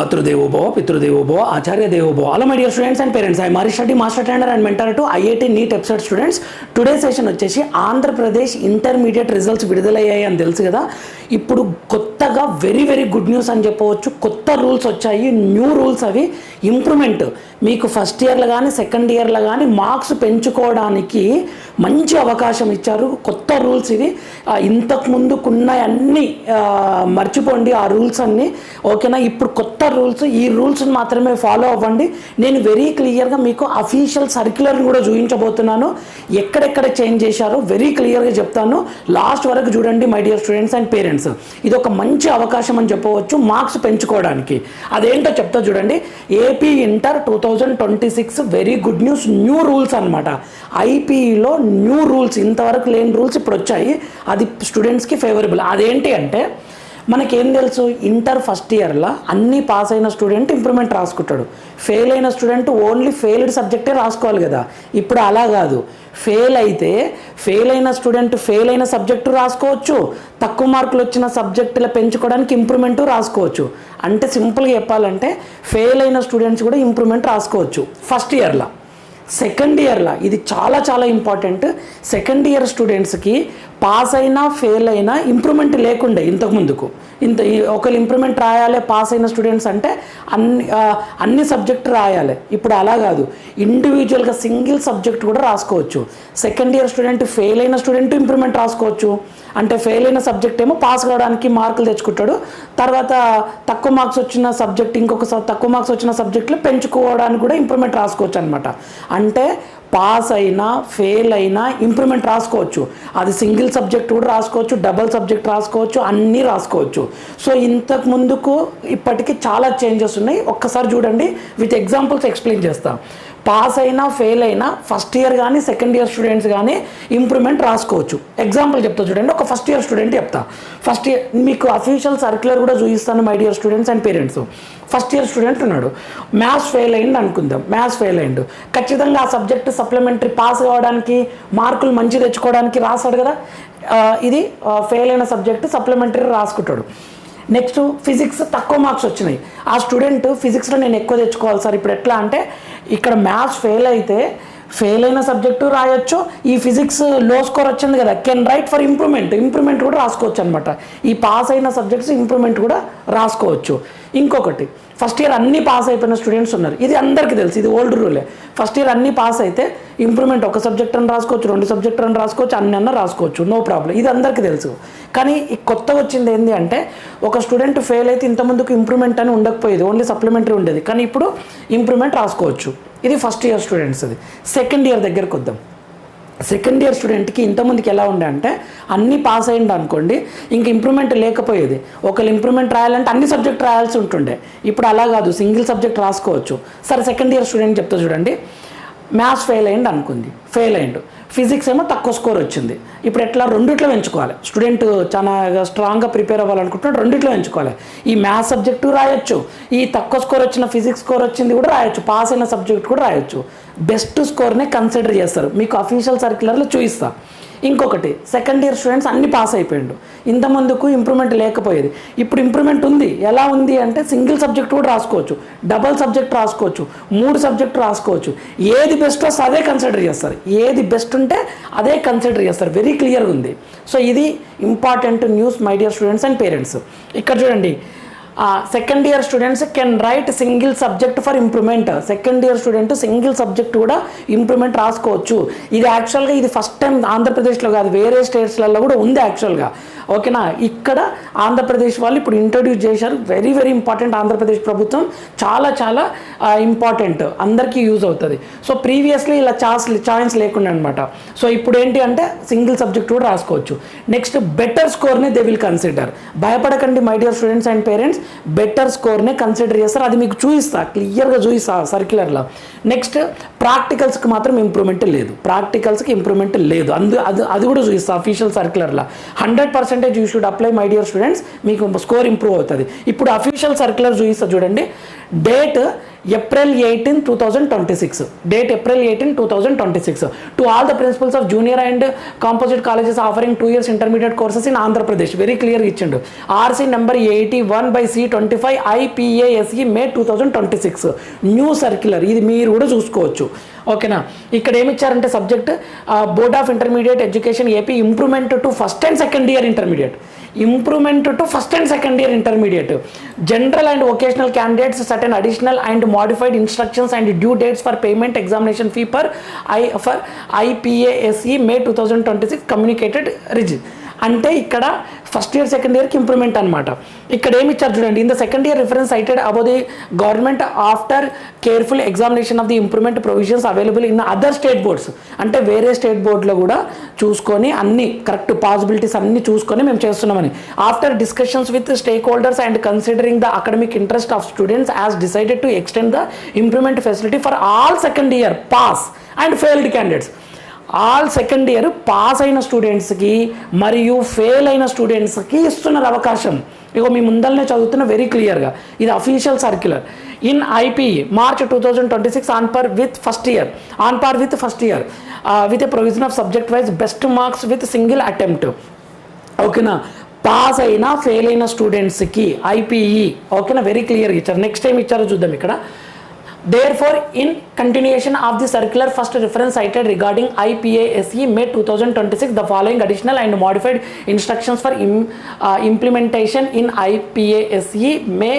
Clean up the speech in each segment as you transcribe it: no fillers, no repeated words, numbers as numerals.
మాతృదేవో భవ పితృదేవో భవ ఆచార్య దేవో భవ. Hello my dear students and parents, I Marish Reddy, master trainer and mentor to IIT NEET episode students. Today session వచ్చేసి ఆంధ్రప్రదేశ్ ఇంటర్మీడియట్ రిజల్ట్స్ విడుదలయ్యాయి అని తెలుసు కదా. ఇప్పుడు కొత్తగా వెరీ వెరీ గుడ్ న్యూస్ అని చెప్పవచ్చు. కొత్త రూల్స్ వచ్చాయి, న్యూ రూల్స్. అవి ఇంప్రూవ్మెంట్. మీకు ఫస్ట్ ఇయర్లో కానీ సెకండ్ ఇయర్లో కానీ మార్క్స్ పెంచుకోవడానికి మంచి అవకాశం ఇచ్చారు. కొత్త రూల్స్ ఇవి. ఇంతకుముందుకున్న అన్నీ మర్చిపోండి, ఆ రూల్స్ అన్నీ. ఓకేనా? ఇప్పుడు కొత్త రూల్స్, ఈ రూల్స్ని మాత్రమే ఫాలో అవ్వండి. నేను వెరీ క్లియర్గా మీకు అఫీషియల్ సర్క్యులర్ని కూడా చూపించబోతున్నాను. ఎక్కడెక్కడ చేంజ్ చేశారో వెరీ క్లియర్గా చెప్తాను. లాస్ట్ వరకు చూడండి my dear students and parents. ఇది ఒక మంచి అవకాశం అని చెప్పవచ్చు మార్క్స్ పెంచుకోవడానికి. అదేంటో చెప్తా చూడండి. AP inter 2026 very good news, new rules అనమాట. ఐపీఈలో న్యూ రూల్స్, ఇంతవరకు లేని రూల్స్ ఇప్పుడు వచ్చాయి. అది స్టూడెంట్స్కి ఫేవరబుల్. అదేంటి అంటే, మనకేం తెలుసు, ఇంటర్ ఫస్ట్ ఇయర్లో అన్నీ పాస్ అయిన స్టూడెంట్ ఇంప్రూవ్మెంట్ రాసుకుంటాడు. ఫెయిల్ అయిన స్టూడెంట్ ఓన్లీ ఫెయిల్డ్ సబ్జెక్టే రాసుకోవాలి కదా. ఇప్పుడు అలా కాదు. ఫెయిల్ అయితే ఫెయిల్ అయిన స్టూడెంట్ ఫెయిల్ అయిన సబ్జెక్టు రాసుకోవచ్చు, తక్కువ మార్కులు వచ్చిన సబ్జెక్టులో పెంచుకోవడానికి ఇంప్రూవ్మెంటు రాసుకోవచ్చు. అంటే సింపుల్గా చెప్పాలంటే ఫెయిల్ అయిన స్టూడెంట్స్ కూడా ఇంప్రూవ్మెంట్ రాసుకోవచ్చు ఫస్ట్ ఇయర్లో. సెకండ్ ఇయర్లో ఇది చాలా చాలా ఇంపార్టెంట్. సెకండ్ ఇయర్ స్టూడెంట్స్కి పాస్ అయినా ఫెయిల్ అయినా ఇంప్రూవ్మెంట్ లేకుండే ఇంతకుముందుకు. ఒకళ్ళు ఇంప్రూవ్మెంట్ రాయాలి పాస్ అయిన స్టూడెంట్స్ అంటే అన్ని సబ్జెక్టు రాయాలి. ఇప్పుడు అలా కాదు, ఇండివిజువల్గా సింగిల్ సబ్జెక్ట్ కూడా రాసుకోవచ్చు. సెకండ్ ఇయర్ స్టూడెంట్ ఫెయిల్ అయిన స్టూడెంట్ ఇంప్రూవ్మెంట్ రాసుకోవచ్చు. అంటే ఫెయిల్ అయిన సబ్జెక్ట్ ఏమో పాస్ కావడానికి మార్కులు తెచ్చుకుంటాడు, తర్వాత తక్కువ మార్క్స్ వచ్చిన సబ్జెక్ట్ ఇంకొక తక్కువ మార్క్స్ వచ్చిన సబ్జెక్టులో పెంచుకోవడానికి కూడా ఇంప్రూవ్మెంట్ రాసుకోవచ్చు అనమాట. అంటే పాస్ అయినా ఫెయిల్ అయినా ఇంప్రూవ్మెంట్ రాసుకోవచ్చు. అది సింగిల్ సబ్జెక్ట్ కూడా రాసుకోవచ్చు, డబల్ సబ్జెక్ట్ రాసుకోవచ్చు, అన్నీ రాసుకోవచ్చు. సో ఇంతకు ముందుకు ఇప్పటికీ చాలా చేంజెస్ ఉన్నాయి. ఒక్కసారి చూడండి, విత్ ఎగ్జాంపుల్స్ ఎక్స్ప్లెయిన్ చేస్తాం. పాస్ అయినా ఫెయిల్ అయినా ఫస్ట్ ఇయర్ కానీ సెకండ్ ఇయర్ స్టూడెంట్స్ కానీ ఇంప్రూవ్మెంట్ రాసుకోవచ్చు. ఎగ్జాంపుల్ చెప్తా చూడండి. ఒక ఫస్ట్ ఇయర్ స్టూడెంట్ చెప్తా. ఫస్ట్ ఇయర్ మీకు అఫీషియల్ సర్క్యులర్ కూడా చూపిస్తాను my dear students and parents. First year student ఉన్నాడు, మ్యాథ్స్ ఫెయిల్ అయింది అనుకుందాం. మ్యాథ్స్ ఫెయిల్ అయిండు, ఖచ్చితంగా ఆ సబ్జెక్ట్ సప్లిమెంటరీ పాస్ కావడానికి మార్కులు మంచి తెచ్చుకోవడానికి రాస్తాడు కదా. ఇది ఫెయిల్ అయిన సబ్జెక్టు సప్లిమెంటరీ రాసుకుంటాడు. నెక్స్ట్ ఫిజిక్స్ తక్కువ మార్క్స్ వచ్చినాయి. ఆ స్టూడెంట్ ఫిజిక్స్లో నేను ఎక్కువ తెచ్చుకోవాలి సార్, ఇప్పుడు ఎట్లా అంటే ఇక్కడ మ్యాథ్స్ ఫెయిల్ అయితే ఫెయిల్ అయిన సబ్జెక్టు రాయొచ్చు, ఈ ఫిజిక్స్ లో స్కోర్ వచ్చింది కదా, కెన్ రైట్ ఫర్ ఇంప్రూవ్మెంట్ కూడా రాసుకోవచ్చు అనమాట. ఈ పాస్ అయిన సబ్జెక్ట్స్ ఇంప్రూవ్మెంట్ కూడా రాసుకోవచ్చు. ఇంకొకటి, ఫస్ట్ ఇయర్ అన్నీ పాస్ అయిపోయిన స్టూడెంట్స్ ఉన్నారు. ఇది అందరికీ తెలుసు, ఇది ఓల్డ్ రూలే. ఫస్ట్ ఇయర్ అన్నీ పాస్ అయితే ఇంప్రూవ్మెంట్ ఒక సబ్జెక్ట్ అని రాసుకోవచ్చు, 2 సబ్జెక్ట్ అని రాసుకోవచ్చు, అన్న రాసుకోవచ్చు, నో ప్రాబ్లం. ఇది అందరికీ తెలుసు. కానీ కొత్తగా వచ్చింది ఏంటి అంటే, ఒక స్టూడెంట్ ఫెయిల్ అయితే ఇంతకుముందుకు ఇంప్రూవ్మెంట్ అని ఉండకపోయేది, ఓన్లీ సప్లిమెంటరీ ఉండేది. కానీ ఇప్పుడు ఇంప్రూవ్మెంట్ రాసుకోవచ్చు. ఇది ఫస్ట్ ఇయర్ స్టూడెంట్స్. అది సెకండ్ ఇయర్ దగ్గరకు వద్దాం. సెకండ్ ఇయర్ స్టూడెంట్కి ఇంతకుముందుకి ఎలా ఉండే అంటే, అన్నీ పాస్ అయ్యింది అనుకోండి, ఇంక ఇంప్రూవ్మెంట్ లేకపోయేది. ఒకళ్ళు ఇంప్రూవ్మెంట్ రాయాలంటే అన్ని సబ్జెక్ట్ రాయాల్సి ఉంటుండే. ఇప్పుడు అలా కాదు, సింగిల్ సబ్జెక్ట్ రాసుకోవచ్చు. సరే సెకండ్ ఇయర్ స్టూడెంట్ చెప్తా చూడండి. మ్యాథ్స్ ఫెయిల్ అయ్యిండు, ఫిజిక్స్ ఏమో తక్కువ స్కోర్ వచ్చింది. ఇప్పుడు ఎట్లా, రెండిట్లో పెంచుకోవాలి. స్టూడెంట్ చాలా స్ట్రాంగ్గా ప్రిపేర్ అవ్వాలనుకుంటున్నాడు, రెండిట్లో పెంచుకోవాలి. ఈ మ్యాథ్స్ సబ్జెక్టు రాయొచ్చు, ఈ తక్కువ స్కోర్ వచ్చిన ఫిజిక్స్ స్కోర్ వచ్చింది కూడా రాయొచ్చు, పాస్ అయిన సబ్జెక్ట్ కూడా రాయొచ్చు. బెస్ట్ స్కోర్నే కన్సిడర్ చేస్తారు. మీకు అఫీషియల్ సర్క్యులర్లో చూపిస్తా. ఇంకొకటి, సెకండ్ ఇయర్ స్టూడెంట్స్ అన్ని పాస్ అయిపోయిండు, ఇంతమందుకు ఇంప్రూవ్మెంట్ లేకపోయేది. ఇప్పుడు ఇంప్రూవ్మెంట్ ఉంది. ఎలా ఉంది అంటే, సింగిల్ సబ్జెక్ట్ కూడా రాసుకోవచ్చు, డబల్ సబ్జెక్ట్ రాసుకోవచ్చు, 3 సబ్జెక్ట్ రాసుకోవచ్చు. ఏది బెస్ట్ వస్తే అదే కన్సిడర్ చేస్తారు. ఏది బెస్ట్ ఉంటే అదే కన్సిడర్ చేస్తారు. వెరీ క్లియర్గా ఉంది. సో ఇది important news my dear students and parents. ఇక్కడ చూడండి, second year students can write single subject for improvement. Second year student single subject కూడా ఇంప్రూవ్మెంట్ రాసుకోవచ్చు. ఇది యాక్చువల్గా ఇది ఫస్ట్ టైం ఆంధ్రప్రదేశ్లో కాదు, వేరే స్టేట్స్లలో కూడా ఉంది యాక్చువల్గా. ఓకేనా? ఇక్కడ ఆంధ్రప్రదేశ్ వాళ్ళు ఇప్పుడు ఇంట్రొడ్యూస్ చేశారు. Very very important. ఆంధ్రప్రదేశ్ ప్రభుత్వం చాలా చాలా ఇంపార్టెంట్, అందరికీ యూజ్ అవుతుంది. సో ప్రీవియస్లీ ఇలా ఛాయిస్ లేకుండా అనమాట. సో ఇప్పుడు ఏంటి అంటే సింగిల్ సబ్జెక్ట్ కూడా రాసుకోవచ్చు. నెక్స్ట్, బెటర్ స్కోర్ని దే విల్ కన్సిడర్. భయపడకండి my dear students and parents, better స్కోర్నే కన్సిడర్ చేస్తారు. అది మీకు చూపిస్తా, క్లియర్గా చూపిస్తా సర్క్యులర్లో. నెక్స్ట్, ప్రాక్టికల్స్కి మాత్రం ఇంప్రూవ్మెంట్ లేదు. అది కూడా చూపిస్తా అఫీషియల్ సర్క్యులర్లో. 100% you should apply my dear students. మీకు స్కోర్ ఇంప్రూవ్ అవుతుంది. ఇప్పుడు అఫీషియల్ సర్క్యులర్ చూపిస్తా చూడండి. Date April 18, 2026. Date April 18, 2026. To all the principals of junior and composite colleges offering 2 years intermediate courses in Andhra Pradesh. Very clear ఇచ్చిండు. RC number 81/C25 IPASE May 2026. New circular, ఇది మీరు కూడా చూసుకోవచ్చు. ఓకేనా, ఇక్కడ ఏమి ఇచ్చారంటే subject board of intermediate education AP improvement to first and second year intermediate. Improvement to first and second year intermediate. General and vocational candidates certain additional and modified instructions and due dates for payment examination fee for IPASE May 2026 communicated rigid. అంటే ఇక్కడ first year second ఇయర్కి improvement అనమాట. ఇక్కడ ఏమి ఇచ్చారు చూడండి, in the second year reference sighted above the government after careful examination of the improvement provisions available in other state boards. అంటే వేరే స్టేట్ బోర్డులో కూడా చూసుకొని అన్ని కరెక్ట్ పాసిబిలిటీస్ అన్ని చూసుకొని మేము చేస్తున్నామని. After discussions with stake holders and considering the academic interest of students as decided to extend the improvement facility for all second year pass and failed candidates. All second year pass అయిన స్టూడెంట్స్కి మరియు fail అయిన స్టూడెంట్స్కి ఇస్తున్నారు అవకాశం. ఇగో మీ ముందరనే చదువుతున్న very క్లియర్గా, ఇది official circular. In IPE March 2026 on par with first year with a provision of subject wise best marks with single attempt. ఓకేనా, పాస్ అయినా ఫెయిల్ అయిన స్టూడెంట్స్కి IPE. ఓకేనా, వెరీ క్లియర్గా ఇచ్చారు. నెక్స్ట్ టైం ఇచ్చారో చూద్దాం ఇక్కడ. Therefore, in continuation of the circular first reference cited regarding IPASE May 2026, the following additional and modified instructions for implementation in IPASE May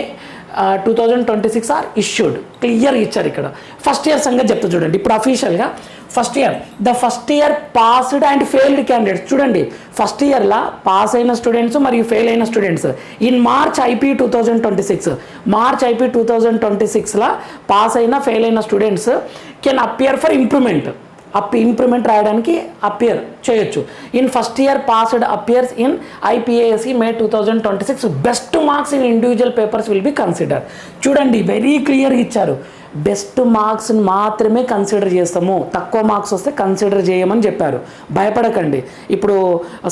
2026 are issued. Clear ఇచ్చారు ఇక్కడ. ఫస్ట్ ఇయర్ సంగతి చెప్తా చూడండి. ఇప్పుడు అఫీషియల్గా first year first year passed and failed candidates చూడండి. First ఇయర్లో pass అయిన స్టూడెంట్స్ మరియు ఫెయిల్ అయిన students in March IP 2026 pass అయిన ఫెయిల్ అయిన students can appear for improvement రాయడానికి అపియర్ చేయొచ్చు. In first year passed appears in IPASE May 2026 best marks in individual papers will be consider. చూడండి very క్లియర్గా ఇచ్చారు. Best మార్క్స్ని మాత్రమే consider చేస్తాము, తక్కువ మార్క్స్ వస్తే కన్సిడర్ చేయమని చెప్పారు. భయపడకండి. ఇప్పుడు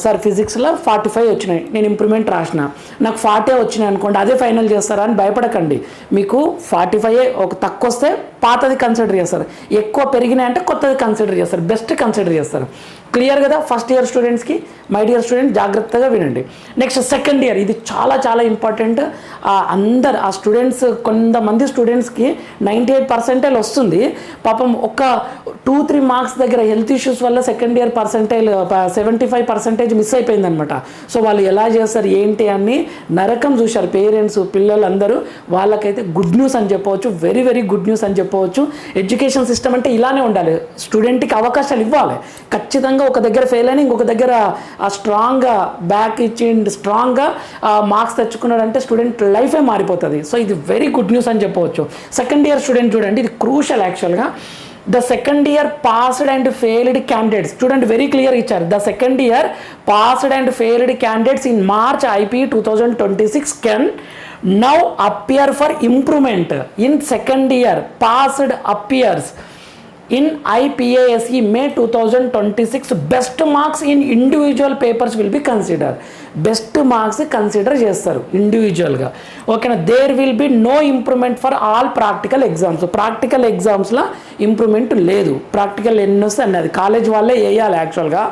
సార్ ఫిజిక్స్లో 45 వచ్చినాయి, నేను ఇంప్రూవ్మెంట్ రాసిన, నాకు 40 వచ్చినాయి అనుకోండి, అదే ఫైనల్ చేస్తారా అని భయపడకండి. మీకు 45 ఒక తక్కువ వస్తే పాతది కన్సిడర్ చేస్తారు, ఎక్కువ పెరిగినాయి అంటే కొత్తది కన్సిడర్ చేస్తారు, బెస్ట్ కన్సిడర్ చేస్తారు. క్లియర్ కదా ఫస్ట్ ఇయర్ స్టూడెంట్స్కి? మై డియర్ స్టూడెంట్ జాగ్రత్తగా వినండి. నెక్స్ట్ సెకండ్ ఇయర్, ఇది చాలా చాలా ఇంపార్టెంట్. అందరు ఆ స్టూడెంట్స్, కొంతమంది స్టూడెంట్స్కి 98% వస్తుంది, పాపం ఒక 2-3 మార్క్స్ దగ్గర హెల్త్ ఇష్యూస్ వల్ల సెకండ్ ఇయర్ 75% మిస్ అయిపోయిందనమాట. సో వాళ్ళు ఎలా చేస్తారు ఏంటి అని నరకం చూశారు పేరెంట్స్, పిల్లలందరూ. వాళ్ళకైతే గుడ్ న్యూస్ అని చెప్పవచ్చు, వెరీ వెరీ గుడ్ న్యూస్ అని చెప్పవచ్చు. ఎడ్యుకేషన్ సిస్టమ్ అంటే ఇలానే ఉండాలి, స్టూడెంట్కి అవకాశాలు ఇవ్వాలి. ఖచ్చితంగా ఒక దగ్గర ఫెయిల్ అయినా ఇంకొక దగ్గర స్ట్రాంగ్గా బ్యాక్ ఇచ్చి స్ట్రాంగ్గా మార్క్స్ తెచ్చుకున్నాడంటే స్టూడెంట్ లైఫే మారిపోతుంది. సో ఇది వెరీ గుడ్ న్యూస్ అని చెప్పవచ్చు. సెకండ్ ఇయర్ స్టూడెంట్ చూడండి, ఇది క్రూషల్ యాక్చువల్గా. The second year passed and failed candidates చూడండి వెరీ క్లియర్ ఇచ్చారు. The second year passed and failed candidates in March IP 2026 can now appear for improvement in second year passed appears in IPASE May 2026 best marks in individual papers will be considered. Best marks consider చేస్తారు ఇండివిజువల్గా. ఓకేనా, there will be no improvement for all practical exams. ప్రాక్టికల్ ఎగ్జామ్స్లో improvement లేదు. Practical ఎన్ని వస్తే అన్నది college వాళ్ళే వేయాలి యాక్చువల్గా.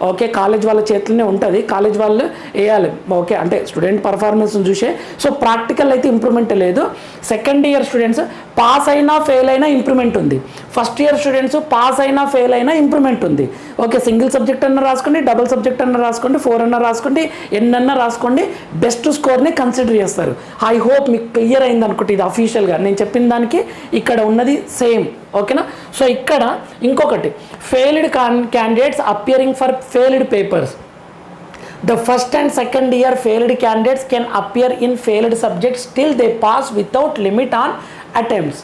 ఓకే, కాలేజ్ వాళ్ళ చేతిలోనే ఉంటుంది, కాలేజ్ వాళ్ళు వేయాలి. ఓకే, అంటే స్టూడెంట్ పర్ఫార్మెన్స్ని చూసే. సో ప్రాక్టికల్ అయితే ఇంప్రూవ్మెంట్ లేదు. సెకండ్ ఇయర్ స్టూడెంట్స్ పాస్ అయినా ఫెయిల్ అయినా ఇంప్రూవ్మెంట్ ఉంది. ఫస్ట్ ఇయర్ స్టూడెంట్స్ పాస్ అయినా ఫెయిల్ అయినా ఇంప్రూవ్మెంట్ ఉంది. ఓకే, సింగిల్ సబ్జెక్ట్ అన్న రాసుకోండి, డబుల్ సబ్జెక్ట్ అన్న రాసుకోండి, 4 అన్న రాసుకోండి, ఎన్నన్నా రాసుకోండి, బెస్ట్ స్కోర్ని కన్సిడర్ చేస్తారు. ఐ హోప్ మీకు క్లియర్ అయింది అనుకుంటే ఇది అఫీషియల్గా నేను చెప్పిన దానికి ఇక్కడ ఉన్నది సేమ్. ఓకేనా, సో ఇక్కడ ఇంకొకటి failed candidates appearing for failed papers. The first and second year failed candidates can appear in failed subjects till they pass without limit on attempts.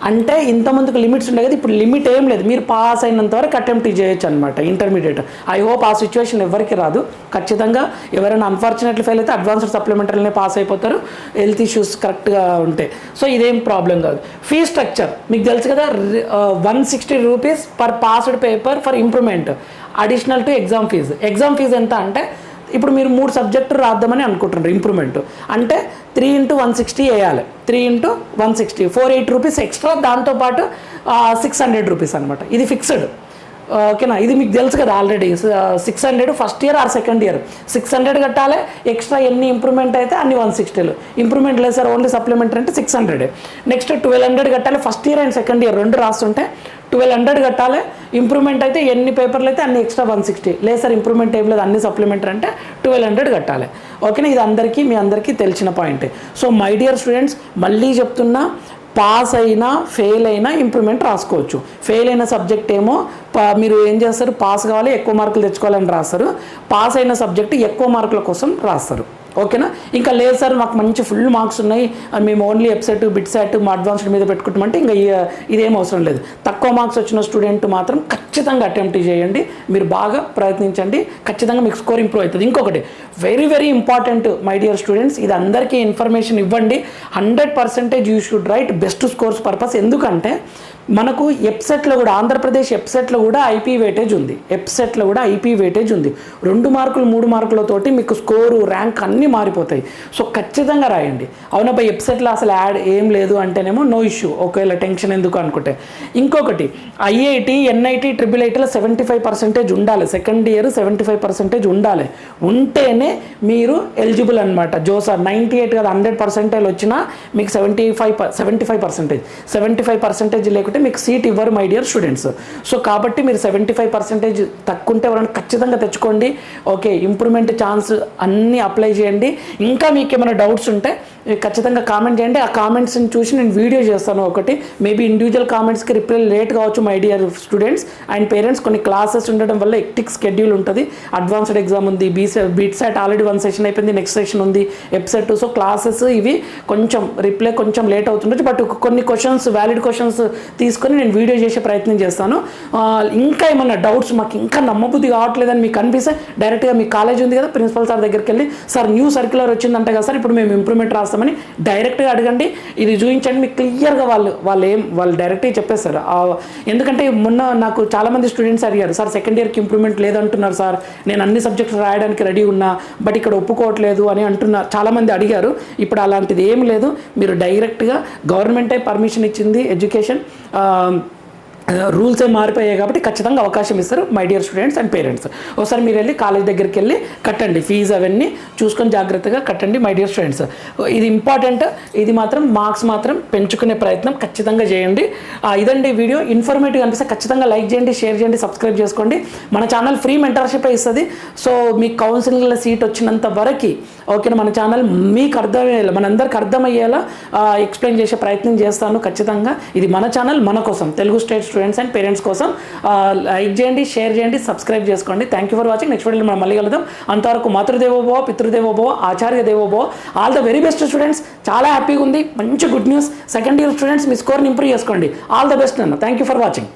అంటే ఇంతమందికి లిమిట్స్ ఉండే కదా, ఇప్పుడు లిమిట్ ఏం లేదు, మీరు పాస్ అయినంత వరకు అటెంప్ట్ చేయొచ్చు అనమాట ఇంటర్మీడియట్. ఐ హోప్ ఆ సిచ్యువేషన్ ఎవరికి రాదు. ఖచ్చితంగా ఎవరైనా అన్ఫార్చునేట్లీ ఫెయిల్ అయితే అడ్వాన్స్డ్ సప్లిమెంటరీనే పాస్ అయిపోతారు, హెల్త్ ఇష్యూస్ కరెక్ట్గా ఉంటే. సో ఇదేం ప్రాబ్లం కాదు. ఫీ స్ట్రక్చర్ మీకు తెలుసు కదా, 160 rupees per passed paper for improvement additional to exam fee. Exam fee ఎంత అంటే ఇప్పుడు మీరు 3 సబ్జెక్టులు రాద్దామని అనుకుంటున్నారు ఇంప్రూవ్మెంట్ అంటే 3 × 160 వేయాలి. 3 × 160 480 రూపీస్ ఎక్స్ట్రా, దాంతోపాటు 600 రూపీస్ అనమాట. ఇది ఫిక్స్డ్. ఓకేనా, ఇది మీకు తెలుసు కదా already. 600 first year are second year 600 కట్టాలి. ఎక్స్ట్రా ఎన్ని ఇంప్రూవ్మెంట్ అయితే అన్ని 160. ఇంప్రూవ్మెంట్ లేదు సార్ ఓన్లీ సప్లిమెంటరీ అంటే 600. నెక్స్ట్ 1200 కట్టాలి. First year and second year 2 రాస్తుంటే 1200 కట్టాలి. ఇంప్రూవ్మెంట్ అయితే ఎన్ని పేపర్లు అయితే అన్ని ఎక్స్ట్రా 160. లేదు సార్ ఇంప్రూవ్మెంట్ ఏం లేదు అన్ని సప్లిమెంటరీ అంటే 1200 కట్టాలి. ఓకేనా, ఇది మీ అందరికీ తెలిసిన పాయింటే. సో మై డియర్ స్టూడెంట్స్, మళ్ళీ చెప్తున్నా, పాస్ అయినా ఫెయిల్ అయినా ఇంప్రూవ్మెంట్ రాసుకోవచ్చు. ఫెయిల్ అయిన సబ్జెక్ట్ ఏమో మీరు ఏం చేస్తారు, పాస్ కావాలి ఎక్కువ మార్కులు తెచ్చుకోవాలని రాస్తారు. పాస్ అయిన సబ్జెక్ట్ ఎక్కువ మార్కుల కోసం రాస్తారు. ఓకేనా, ఇంకా లేదు సార్ మాకు మంచి ఫుల్ మార్క్స్ ఉన్నాయి, మేము ఓన్లీ ఎప్సెట్ బిట్సెట్ అడ్వాన్స్డ్ మీద పెట్టుకుంటామంటే ఇంకా ఇదేం అవసరం లేదు. తక్కువ మార్క్స్ వచ్చిన స్టూడెంట్ మాత్రం ఖచ్చితంగా అటెంప్ట్ చేయండి, మీరు బాగా ప్రయత్నించండి, ఖచ్చితంగా మీకు స్కోర్ ఇంప్రూవ్ అవుతుంది. ఇంకొకటి very very important my dear students, ఇది అందరికీ ఇన్ఫర్మేషన్ ఇవ్వండి. 100% you should write best scores purpose. ఎందుకంటే మనకు ఎప్సెట్లో కూడా ఆంధ్రప్రదేశ్ ఎప్సెట్లో కూడా ఐపీ వెయిటేజ్ ఉంది. ఎప్సెట్లో కూడా ఐపీ వెయిటేజ్ ఉంది. 2 మార్కులు 3 మార్కులతోటి మీకు స్కోరు ర్యాంక్ అన్నీ మారిపోతాయి. సో ఖచ్చితంగా రాయండి. అవునబ్బా ఎప్సెట్లో అసలు యాడ్ ఏం లేదు అంటేనేమో నో ఇష్యూ, ఒకవేళ టెన్షన్ ఎందుకు అనుకుంటే. ఇంకొకటి ఐఐటి ఎన్ఐటి IIITలో 75% ఉండాలి. సెకండ్ ఇయర్ 75% ఉండాలి. ఉంటేనే మీరు ఎలిజిబుల్ అనమాట. జోసార్ 98 కదా 100% వచ్చినా మీకు 75% లేకుంటే మీకు సీట్ ఇవ్వరు మై డియర్ స్టూడెంట్స్. సో కాబట్టి మీరు 75% తక్కువ ఉంటే ఎవరైనా ఖచ్చితంగా తెచ్చుకోండి. ఓకే, ఇంప్రూవ్మెంట్ ఛాన్స్ అన్నీ అప్లై చేయండి. ఇంకా మీకు ఏమైనా డౌట్స్ ఉంటే ఖచ్చితంగా కామెంట్ చేయండి. ఆ కామెంట్స్ని చూసి నేను వీడియో చేస్తాను ఒకటి. మేబీ ఇండివిజువల్ కామెంట్స్కి రిప్లై లేట్ కావచ్చు my dear students and parents. కొన్ని క్లాసెస్ ఉండడం వల్ల ఎక్టిక్ షెడ్యూల్ ఉంటుంది. అడ్వాన్స్డ్ ఎగ్జామ్ ఉంది, బిట్సెట్ ఆల్రెడీ 1 సెషన్ అయిపోయింది, నెక్స్ట్ సెషన్ ఉంది ఎప్సెట్. సో క్లాసెస్ ఇవి కొంచెం రిప్లై కొంచెం లేట్ అవుతుండొచ్చు. బట్ కొన్ని క్వశ్చన్స్ వ్యాలిడ్ క్వశ్చన్స్ తీసుకొని నేను వీడియో చేసే ప్రయత్నం చేస్తాను. ఇంకా ఏమన్నా డౌట్స్ మాకు ఇంకా నమ్మబుద్ధి కావట్లేదని మీకు అనిపిస్తే డైరెక్ట్గా మీ కాలేజ్ ఉంది కదా ప్రిన్సిపల్ సార్ దగ్గరికి వెళ్ళి, సార్ న్యూ సర్క్యులర్ వచ్చిందంటే కదా సార్ ఇప్పుడు మేము ఇంప్రూవ్మెంట్ రాస్తామని డైరెక్ట్గా అడగండి. ఇది చూపించండి, మీకు క్లియర్గా వాళ్ళు డైరెక్ట్గా చెప్పేస్తారు. ఎందుకంటే మొన్న నాకు చాలామంది స్టూడెంట్స్ అడిగారు, సార్ సెకండ్ ఇయర్కి ఇంప్రూవ్మెంట్ లేదంటున్నారు సార్, నేను అన్ని సబ్జెక్ట్స్ రాయడానికి రెడీ ఉన్నా బట్ ఇక్కడ ఒప్పుకోవట్లేదు అని అంటున్నారు చాలామంది అడిగారు. ఇప్పుడు అలాంటిది ఏం లేదు, మీరు డైరెక్ట్గా గవర్నమెంటే పర్మిషన్ ఇచ్చింది, ఎడ్యుకేషన్ రూల్స్ ఏ మారిపోయాయి కాబట్టి ఖచ్చితంగా అవకాశం ఇస్తారు my dear students and parents. ఒకసారి మీరు వెళ్ళి కాలేజ్ దగ్గరికి వెళ్ళి కట్టండి, ఫీజు అవన్నీ చూసుకొని జాగ్రత్తగా కట్టండి మై డియర్ స్టూడెంట్స్. ఇది ఇంపార్టెంట్, ఇది మాత్రం మార్క్స్ మాత్రం పెంచుకునే ప్రయత్నం ఖచ్చితంగా చేయండి. ఇదండి వీడియో. ఇన్ఫర్మేటివ్ అనిపిస్తే ఖచ్చితంగా లైక్ చేయండి, షేర్ చేయండి, సబ్స్క్రైబ్ చేసుకోండి. మన ఛానల్ ఫ్రీ మెంటర్షిప్ ఇస్తుంది. సో మీకు కౌన్సిలింగ్లో సీట్ వచ్చినంత వరకు ఓకేనా, మన ఛానల్ మీకు అర్థమయ్యేలా మనందరికి అర్థమయ్యేలా ఎక్స్ప్లెయిన్ చేసే ప్రయత్నం చేస్తాను ఖచ్చితంగా. ఇది మన ఛానల్ మన కోసం, Telugu state students and parents కోసం. లైక్ చేయండి, షేర్ చేయండి, సబ్స్క్రైబ్ చేసుకోండి. Thank you for watching. Next వీడియోలో మనం మళ్ళీ కలుద్దాం. అంతవరకు మాతృదేవోభవ, పితృదేవోభవ, ఆచార్య దేవోభవ. All the very best students. చాలా హ్యాపీగా ఉంది, మంచి good news. Second year students మీ స్కోర్ని ఇంప్రూవ్ చేసుకోండి. ఆల్ ద బెస్ట్ అన్న. Thank you for watching.